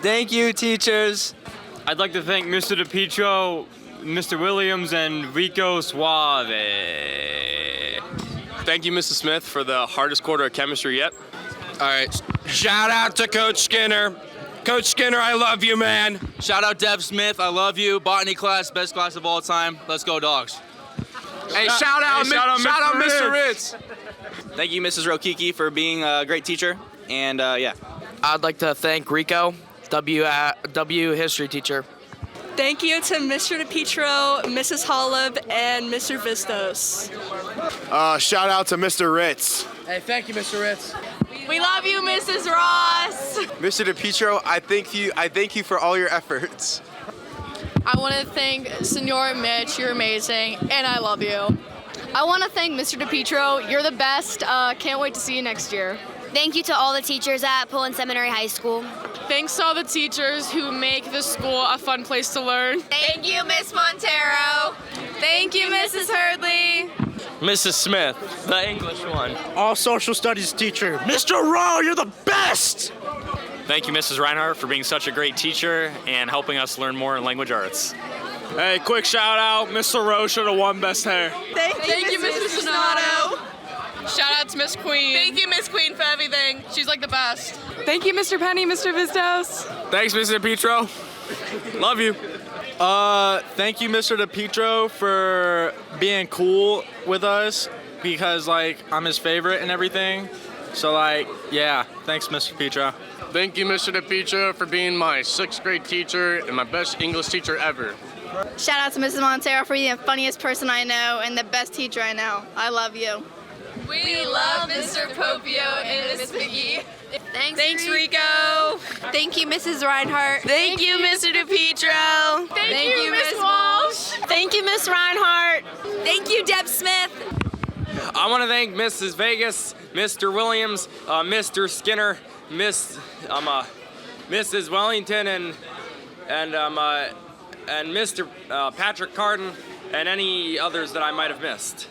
Thank you, teachers. I'd like to thank Mr. DePietro, Mr. Williams, and Rico Suave. Thank you, Mrs. Smith, for the hardest quarter of chemistry yet. All right. Shout out to Coach Skinner. Coach Skinner, I love you, man. Shout out Deb Smith, I love you. Botany class, best class of all time. Let's go, Dogs. Hey, shout out Mr. Ritz. Thank you, Mrs. Rokiki, for being a great teacher. And yeah. I'd like to thank Rico, W history teacher. Thank you to Mr. DePietro, Mrs. Holub, and Mr. Vistos. Shout out to Mr. Ritz. Hey, thank you, Mr. Ritz. We love you, Mrs. Ross. Mr. DePietro, I thank you for all your efforts. I want to thank Senor Mitch, you're amazing, and I love you. I want to thank Mr. DePietro, you're the best. Can't wait to see you next year. Thank you to all the teachers at Pullen Seminary High School. Thanks to all the teachers who make this school a fun place to learn. Thank you, Miss Montero. Thank you, Mrs. Hurdley. Mrs. Smith, the English one. All social studies teacher. Mr. Rowe, you're the best. Thank you, Mrs. Reinhardt, for being such a great teacher and helping us learn more in language arts. Hey, quick shout out. Mr. Rowe should have won best hair. Thank you, Mrs. Sonato. Shout out to Miss Queen. Thank you, Miss Queen, for everything. She's like the best. Thank you, Mr. Penny, Mr. Vistos. Thanks, Mr. DePietro. Love you. Thank you, Mr. DePietro, for being cool with us because, like, I'm his favorite and everything. So, like, yeah, thanks, Mr. DePietro. Thank you, Mr. DePietro, for being my 6th grade teacher and my best English teacher ever. Shout out to Mrs. Montero for being the funniest person I know and the best teacher I know. I love you. We love Mr. Popio and Miss McGee. Thanks, Rico. Thank you, Mrs. Reinhardt. Thank you, Mr. DePietro. Thank you, Miss Walsh. Thank you, Miss Reinhardt. Thank you, Deb Smith. I want to thank Mrs. Vegas, Mr. Williams, Mr. Skinner, Mrs. Wellington, and Mr. Patrick Carden, and any others that I might have missed.